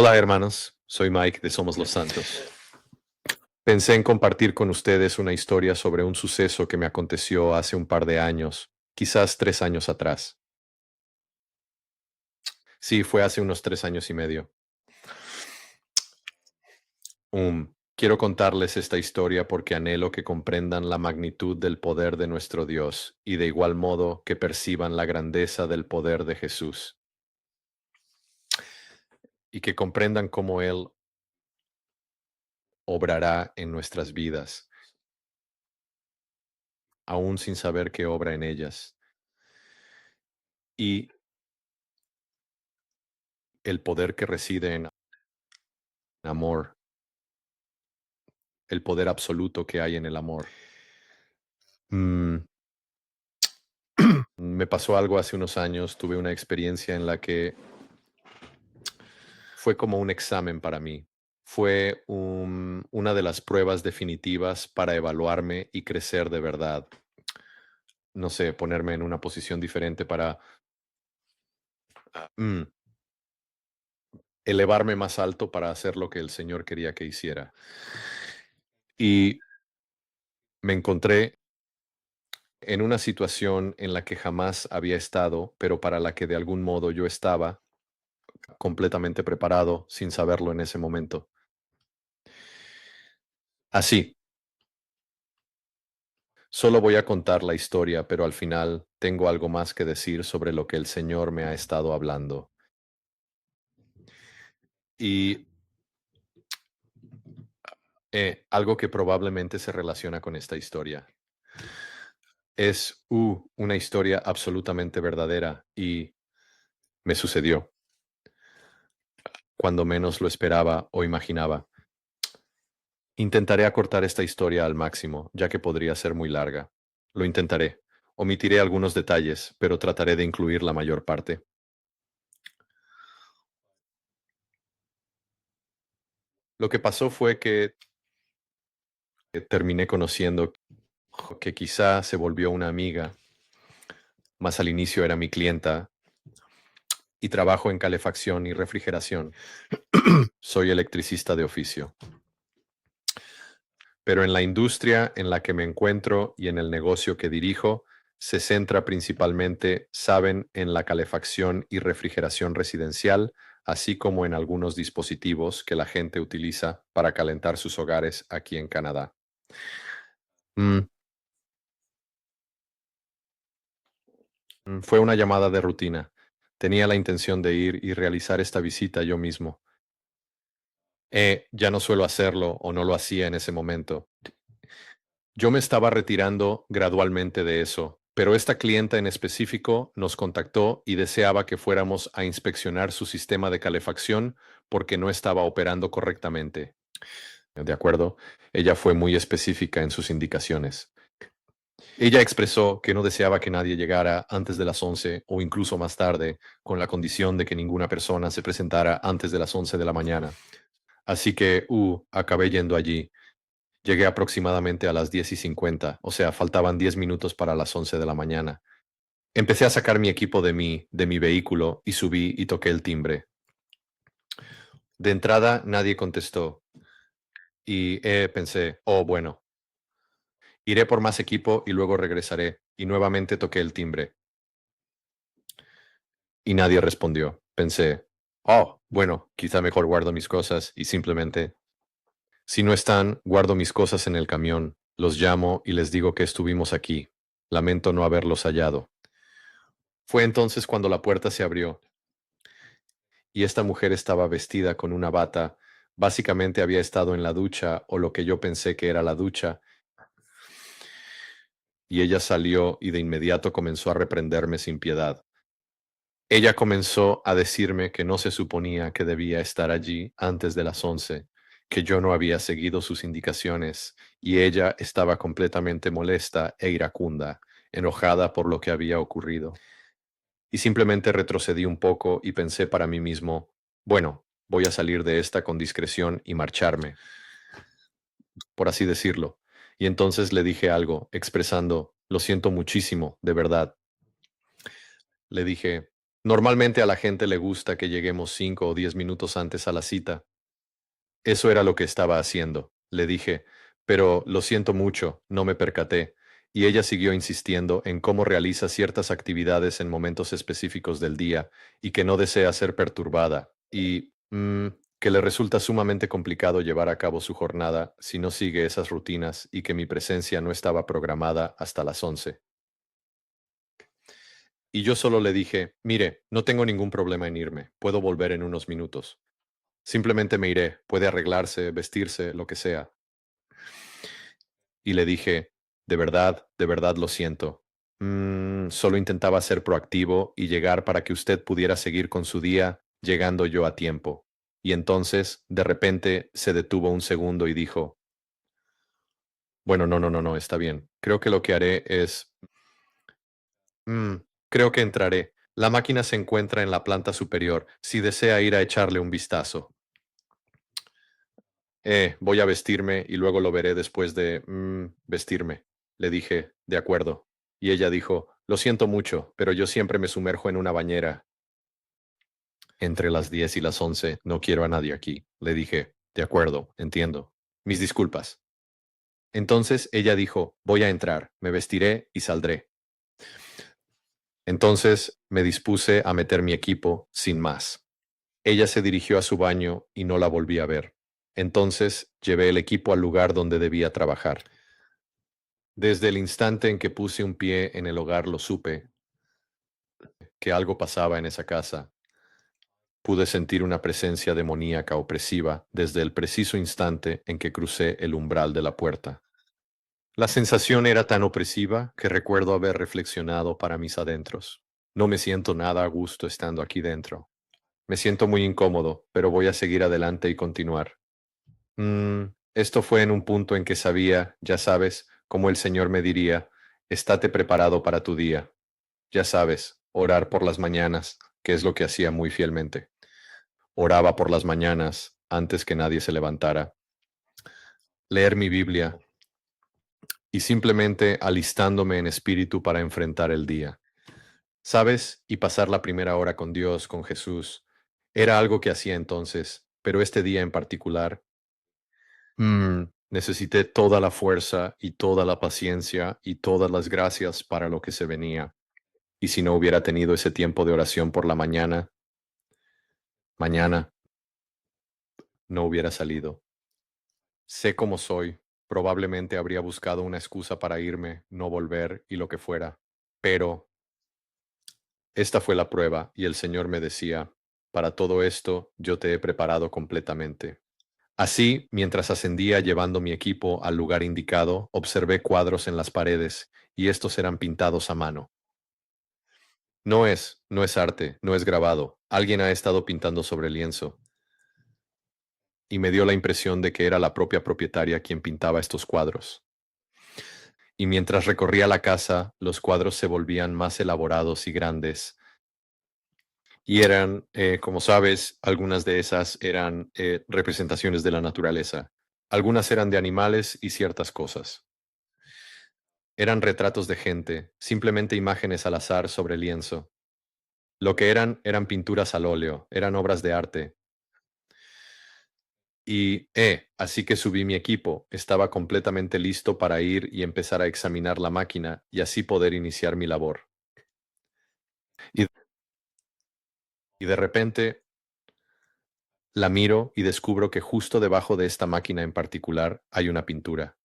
Hola hermanos, soy Mike de Somos los Santos. Pensé en compartir con ustedes una historia sobre un suceso que me aconteció hace un par de años, quizás 3 años atrás. Sí, fue hace unos 3 años y medio. Quiero contarles esta historia porque anhelo que comprendan la magnitud del poder de nuestro Dios y de igual modo que perciban la grandeza del poder de Jesús y que comprendan cómo Él obrará en nuestras vidas, aún sin saber que obra en ellas. Y el poder que reside en amor, el poder absoluto que hay en el amor. Mm, Me pasó algo hace unos años, tuve una experiencia en la que fue como un examen para mí. Fue una de las pruebas definitivas para evaluarme y crecer de verdad. No sé, ponerme en una posición diferente para mm, elevarme más alto para hacer lo que el Señor quería que hiciera. Y me encontré en una situación en la que jamás había estado, pero para la que de algún modo yo estaba completamente preparado sin saberlo en ese momento. Así, solo voy a contar la historia, pero al final tengo algo más que decir sobre lo que el Señor me ha estado hablando. Y algo que probablemente se relaciona con esta historia. Es una historia absolutamente verdadera y me sucedió cuando menos lo esperaba o imaginaba. Intentaré acortar esta historia al máximo, ya que podría ser muy larga. Lo intentaré. Omitiré algunos detalles, pero trataré de incluir la mayor parte. Lo que pasó fue que terminé conociendo que quizá se volvió una amiga, más al inicio era mi clienta, y trabajo en calefacción y refrigeración. Soy electricista de oficio. Pero en la industria en la que me encuentro y en el negocio que dirijo, se centra principalmente, saben, en la calefacción y refrigeración residencial, así como en algunos dispositivos que la gente utiliza para calentar sus hogares aquí en Canadá. Mm, Fue una llamada de rutina. Tenía la intención de ir y realizar esta visita yo mismo. Ya no suelo hacerlo o no lo hacía en ese momento. Yo me estaba retirando gradualmente de eso, pero esta clienta en específico nos contactó y deseaba que fuéramos a inspeccionar su sistema de calefacción porque no estaba operando correctamente. ¿De acuerdo? Ella fue muy específica en sus indicaciones. Ella expresó que no deseaba que nadie llegara antes de las 11 o incluso más tarde, con la condición de que ninguna persona se presentara antes de las 11 de la mañana. Así que, acabé yendo allí. Llegué aproximadamente a las 10:50, o sea, faltaban 10 minutos para las 11 de la mañana. Empecé a sacar mi equipo de mi vehículo y subí y toqué el timbre. De entrada, nadie contestó y pensé, oh, bueno, iré por más equipo y luego regresaré. Y nuevamente toqué el timbre y nadie respondió. Pensé, oh, bueno, quizá mejor guardo mis cosas y simplemente, si no están, guardo mis cosas en el camión, los llamo y les digo que estuvimos aquí. Lamento no haberlos hallado. Fue entonces cuando la puerta se abrió y esta mujer estaba vestida con una bata. Básicamente había estado en la ducha o lo que yo pensé que era la ducha y ella salió y de inmediato comenzó a reprenderme sin piedad. Ella comenzó a decirme que no se suponía que debía estar allí antes de las 11, que yo no había seguido sus indicaciones y ella estaba completamente molesta e iracunda, enojada por lo que había ocurrido. Y simplemente retrocedí un poco y pensé para mí mismo, bueno, voy a salir de esta con discreción y marcharme, por así decirlo. Y entonces le dije algo, expresando, lo siento muchísimo, de verdad. Le dije, Normalmente a la gente le gusta que lleguemos 5 o 10 minutos antes a la cita. Eso era lo que estaba haciendo. Le dije, pero lo siento mucho, no me percaté. Y ella siguió insistiendo en cómo realiza ciertas actividades en momentos específicos del día y que no desea ser perturbada y que le resulta sumamente complicado llevar a cabo su jornada si no sigue esas rutinas y que mi presencia no estaba programada hasta las 11. Y yo solo le dije, mire, no tengo ningún problema en irme, puedo volver en unos minutos. Simplemente me iré, puede arreglarse, vestirse, lo que sea. Y le dije, de verdad lo siento. Solo intentaba ser proactivo y llegar para que usted pudiera seguir con su día, llegando yo a tiempo. Y entonces, de repente, se detuvo un segundo y dijo, bueno, no, está bien. Creo que lo que haré es, mm, creo que entraré. La máquina se encuentra en la planta superior, si desea ir a echarle un vistazo. Voy a vestirme y luego lo veré después de vestirme. Le dije, de acuerdo. Y ella dijo, lo siento mucho, pero yo siempre me sumerjo en una bañera entre las 10 y las 11. No quiero a nadie aquí. Le dije, de acuerdo, entiendo. Mis disculpas. Entonces ella dijo, voy a entrar, me vestiré y saldré. Entonces me dispuse a meter mi equipo sin más. Ella se dirigió a su baño y no la volví a ver. Entonces llevé el equipo al lugar donde debía trabajar. Desde el instante en que puse un pie en el hogar lo supe, que algo pasaba en esa casa. Pude sentir una presencia demoníaca opresiva desde el preciso instante en que crucé el umbral de la puerta. La sensación era tan opresiva que recuerdo haber reflexionado para mis adentros. No me siento nada a gusto estando aquí dentro. Me siento muy incómodo, pero voy a seguir adelante y continuar. Esto fue en un punto en que sabía, ya sabes, como el Señor me diría, estate preparado para tu día. Ya sabes, orar por las mañanas, que es lo que hacía muy fielmente. Oraba por las mañanas antes que nadie se levantara, leer mi Biblia y simplemente alistándome en espíritu para enfrentar el día. ¿Sabes? Y pasar la primera hora con Dios, con Jesús. Era algo que hacía entonces, pero este día en particular, necesité toda la fuerza y toda la paciencia y todas las gracias para lo que se venía. Y si no hubiera tenido ese tiempo de oración por la mañana no hubiera salido. Sé cómo soy. Probablemente habría buscado una excusa para irme, no volver y lo que fuera. Pero esta fue la prueba y el Señor me decía, para todo esto yo te he preparado completamente. Así, mientras ascendía llevando mi equipo al lugar indicado, observé cuadros en las paredes y estos eran pintados a mano. No es arte, no es grabado. Alguien ha estado pintando sobre lienzo. Y me dio la impresión de que era la propia propietaria quien pintaba estos cuadros. Y mientras recorría la casa, los cuadros se volvían más elaborados y grandes. Y eran, como sabes, algunas de esas eran representaciones de la naturaleza. Algunas eran de animales y ciertas cosas. Eran retratos de gente, simplemente imágenes al azar sobre lienzo. Lo que eran pinturas al óleo, eran obras de arte. Y, así que subí mi equipo, estaba completamente listo para ir y empezar a examinar la máquina y así poder iniciar mi labor. Y, y de repente la miro y descubro que justo debajo de esta máquina en particular hay una pintura.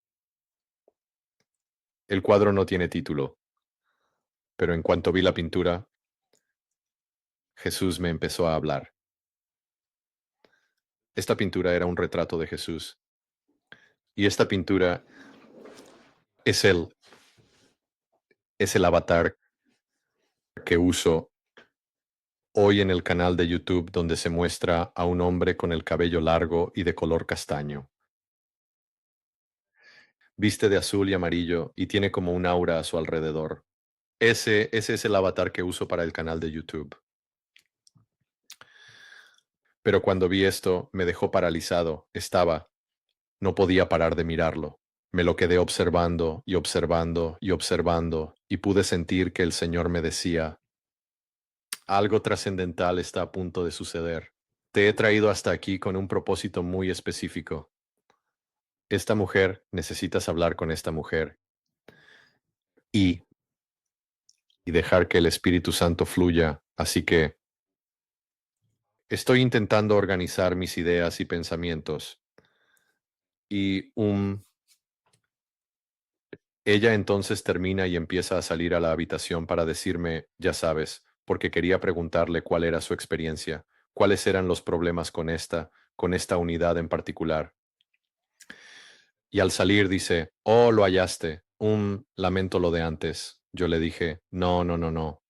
El cuadro no tiene título, pero en cuanto vi la pintura, Jesús me empezó a hablar. Esta pintura era un retrato de Jesús y esta pintura es es el avatar que uso hoy en el canal de YouTube donde se muestra a un hombre con el cabello largo y de color castaño. Viste de azul y amarillo y tiene como un aura a su alrededor. Ese es el avatar que uso para el canal de YouTube. Pero cuando vi esto, me dejó paralizado. No podía parar de mirarlo. Me lo quedé observando y observando y observando y pude sentir que el Señor me decía, Algo trascendental está a punto de suceder. Te he traído hasta aquí con un propósito muy específico. Esta mujer, necesitas hablar con esta mujer y, y dejar que el Espíritu Santo fluya. Así que estoy intentando organizar mis ideas y pensamientos. Y ella entonces termina y empieza a salir a la habitación para decirme, ya sabes, porque quería preguntarle cuál era su experiencia, cuáles eran los problemas con esta unidad en particular. Y al salir dice, oh, lo hallaste, lamento lo de antes. Yo le dije, no, no, no, no,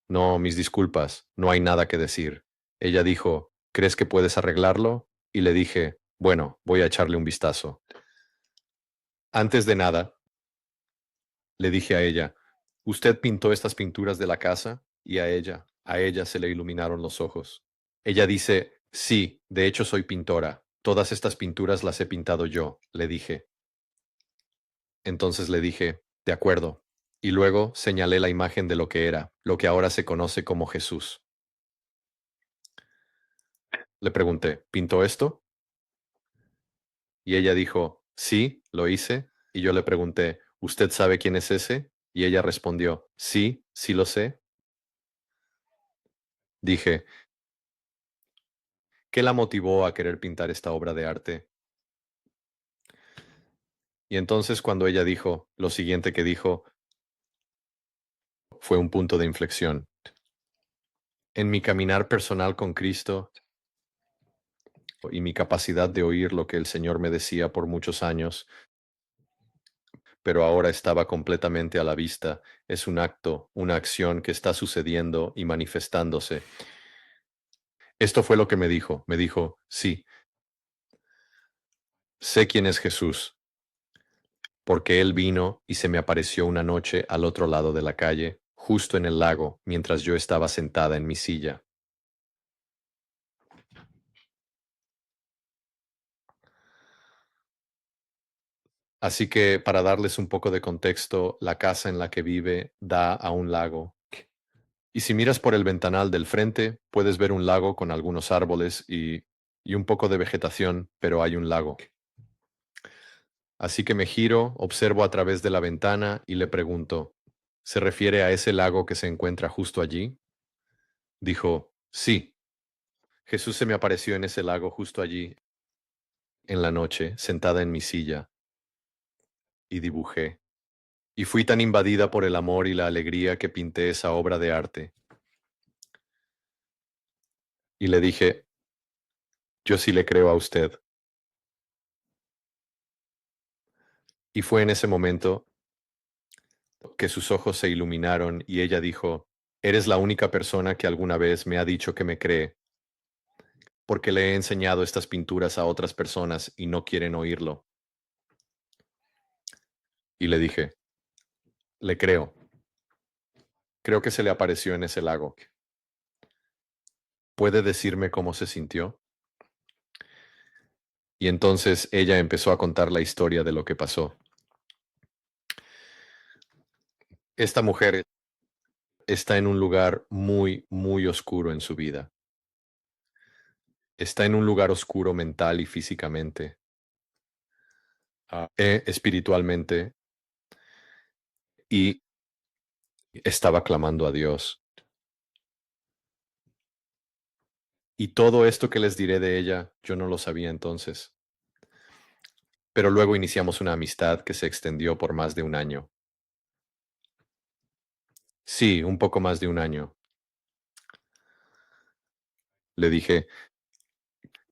no, mis disculpas, no hay nada que decir. Ella dijo, ¿crees que puedes arreglarlo? Y le dije, bueno, voy a echarle un vistazo. Antes de nada, le dije a ella, ¿usted pintó estas pinturas de la casa? Y a ella se le iluminaron los ojos. Ella dice, sí, de hecho soy pintora. Todas estas pinturas las he pintado yo, le dije. Entonces le dije, de acuerdo. Y luego señalé la imagen de lo que era, lo que ahora se conoce como Jesús. Le pregunté, ¿pintó esto? Y ella dijo, sí, lo hice. Y yo le pregunté, ¿usted sabe quién es ese? Y ella respondió, sí, sí lo sé. Dije, ¿qué la motivó a querer pintar esta obra de arte? Y entonces cuando ella dijo lo siguiente que dijo, fue un punto de inflexión. En mi caminar personal con Cristo y mi capacidad de oír lo que el Señor me decía por muchos años, pero ahora estaba completamente a la vista. Es un acto, una acción que está sucediendo y manifestándose. Esto fue lo que me dijo. Me dijo, sí, sé quién es Jesús, porque Él vino y se me apareció una noche al otro lado de la calle, justo en el lago, mientras yo estaba sentada en mi silla. Así que para darles un poco de contexto, la casa en la que vive da a un lago. Y si miras por el ventanal del frente, puedes ver un lago con algunos árboles y un poco de vegetación, pero hay un lago. Así que me giro, observo a través de la ventana y le pregunto, ¿se refiere a ese lago que se encuentra justo allí? Dijo, sí. Jesús se me apareció en ese lago justo allí, en la noche, sentada en mi silla, y dibujé. Y fui tan invadida por el amor y la alegría que pinté esa obra de arte. Y le dije, yo sí le creo a usted. Y fue en ese momento que sus ojos se iluminaron y ella dijo, eres la única persona que alguna vez me ha dicho que me cree, porque le he enseñado estas pinturas a otras personas y no quieren oírlo. Y le dije, le creo. Creo que se le apareció en ese lago. ¿Puede decirme cómo se sintió? Y entonces ella empezó a contar la historia de lo que pasó. Esta mujer está en un lugar muy, muy oscuro en su vida. Está en un lugar oscuro mental y físicamente, espiritualmente, y estaba clamando a Dios. Y todo esto que les diré de ella, yo no lo sabía entonces. Pero luego iniciamos una amistad que se extendió por más de un año. Sí, un poco más de un año. Le dije,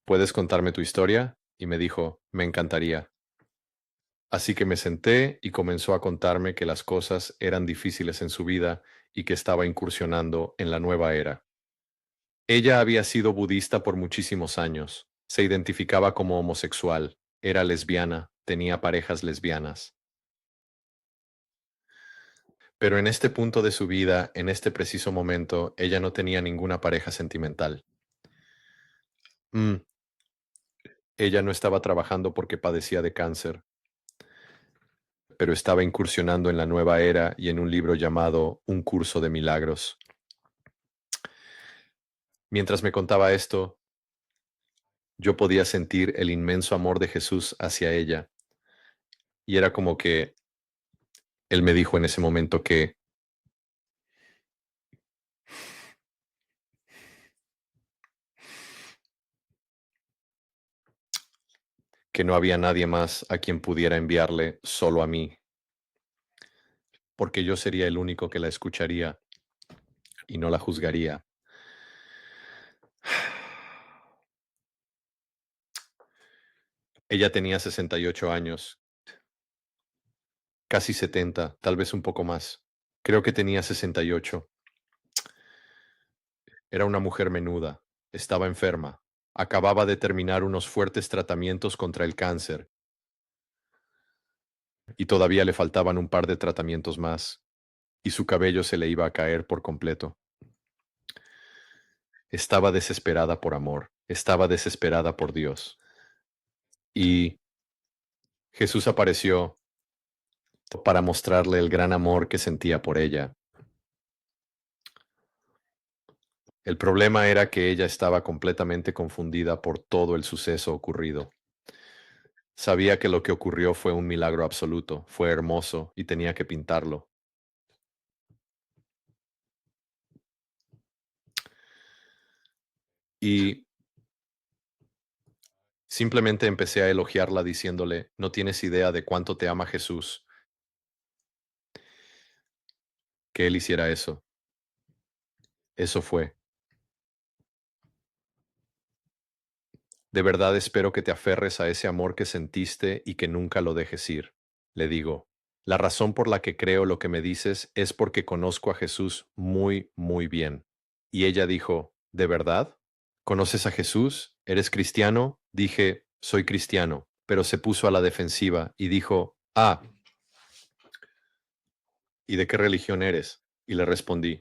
¿puedes contarme tu historia? Y me dijo, me encantaría. Así que me senté y comenzó a contarme que las cosas eran difíciles en su vida y que estaba incursionando en la nueva era. Ella había sido budista por muchísimos años, se identificaba como homosexual, era lesbiana, tenía parejas lesbianas. Pero en este punto de su vida, en este preciso momento, ella no tenía ninguna pareja sentimental. Mm, Ella no estaba trabajando porque padecía de cáncer, pero estaba incursionando en la nueva era y en un libro llamado Un curso de milagros. Mientras me contaba esto, yo podía sentir el inmenso amor de Jesús hacia ella. Y era como que él me dijo en ese momento que no había nadie más a quien pudiera enviarle, solo a mí, porque yo sería el único que la escucharía y no la juzgaría. Ella tenía 68 años, casi 70, tal vez un poco más. Creo que tenía 68. Era una mujer menuda, estaba enferma, acababa de terminar unos fuertes tratamientos contra el cáncer y todavía le faltaban un par de tratamientos más, y su cabello se le iba a caer por completo. Estaba desesperada por amor, estaba desesperada por Dios. Y Jesús apareció para mostrarle el gran amor que sentía por ella. El problema era que ella estaba completamente confundida por todo el suceso ocurrido. Sabía que lo que ocurrió fue un milagro absoluto, fue hermoso y tenía que pintarlo. Y simplemente empecé a elogiarla diciéndole, no tienes idea de cuánto te ama Jesús, que Él hiciera eso. Eso fue. De verdad espero que te aferres a ese amor que sentiste y que nunca lo dejes ir. Le digo, la razón por la que creo lo que me dices es porque conozco a Jesús muy, muy bien. Y ella dijo, ¿de verdad? ¿Conoces a Jesús? ¿Eres cristiano? Dije, soy cristiano, pero se puso a la defensiva y dijo, ah, ¿y de qué religión eres? Y le respondí,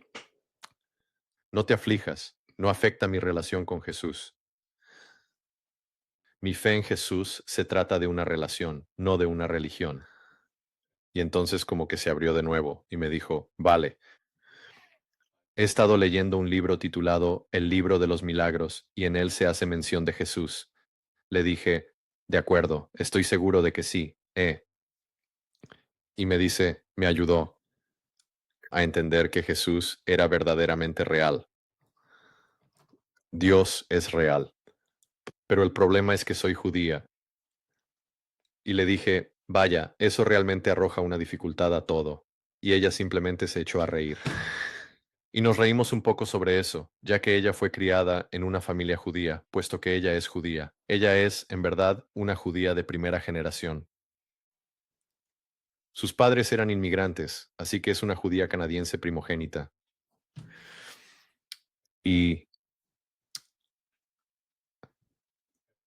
no te aflijas, no afecta mi relación con Jesús. Mi fe en Jesús se trata de una relación, no de una religión. Y entonces como que se abrió de nuevo y me dijo, vale, he estado leyendo un libro titulado El libro de los milagros y en él se hace mención de Jesús. Le dije, de acuerdo, estoy seguro de que sí, Y me dice, me ayudó a entender que Jesús era verdaderamente real. Dios es real. Pero el problema es que soy judía. Y le dije, vaya, eso realmente arroja una dificultad a todo. Y ella simplemente se echó a reír. Y nos reímos un poco sobre eso, ya que ella fue criada en una familia judía, puesto que ella es judía. Ella es, en verdad, una judía de primera generación. Sus padres eran inmigrantes, así que es una judía canadiense primogénita. Y,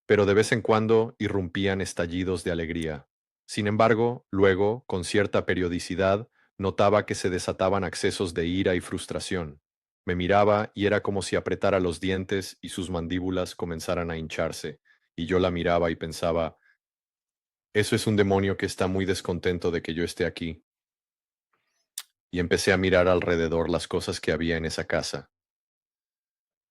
pero de vez en cuando irrumpían estallidos de alegría. Sin embargo, luego, con cierta periodicidad, notaba que se desataban accesos de ira y frustración. Me miraba y era como si apretara los dientes y sus mandíbulas comenzaran a hincharse, y yo la miraba y pensaba, eso es un demonio que está muy descontento de que yo esté aquí. Y empecé a mirar alrededor las cosas que había en esa casa.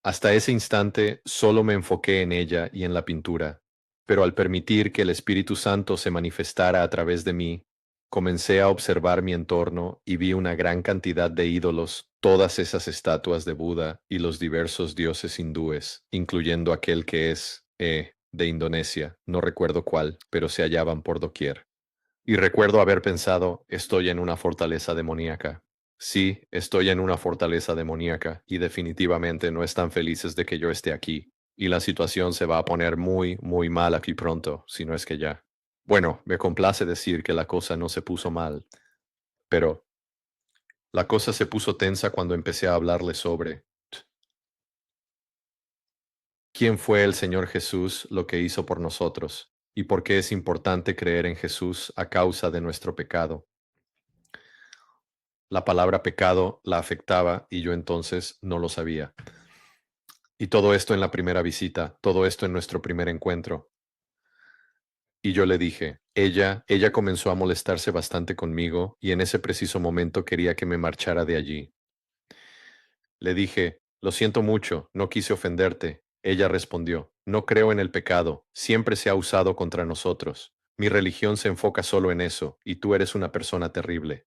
Hasta ese instante solo me enfoqué en ella y en la pintura, pero al permitir que el Espíritu Santo se manifestara a través de mí, comencé a observar mi entorno y vi una gran cantidad de ídolos, todas esas estatuas de Buda y los diversos dioses hindúes, incluyendo aquel que es, de Indonesia, no recuerdo cuál, pero se hallaban por doquier. Y recuerdo haber pensado, estoy en una fortaleza demoníaca. Sí, estoy en una fortaleza demoníaca y definitivamente no están felices de que yo esté aquí. Y la situación se va a poner muy, muy mal aquí pronto, si no es que ya. Bueno, me complace decir que la cosa no se puso mal, pero la cosa se puso tensa cuando empecé a hablarle sobre quién fue el Señor Jesús, lo que hizo por nosotros, y por qué es importante creer en Jesús a causa de nuestro pecado. La palabra pecado la afectaba y yo entonces no lo sabía. Y todo esto en la primera visita, todo esto en nuestro primer encuentro. Y yo le dije, ella comenzó a molestarse bastante conmigo y en ese preciso momento quería que me marchara de allí. Le dije, Lo siento mucho, no quise ofenderte. Ella respondió, no creo en el pecado, siempre se ha usado contra nosotros. Mi religión se enfoca solo en eso, y tú eres una persona terrible.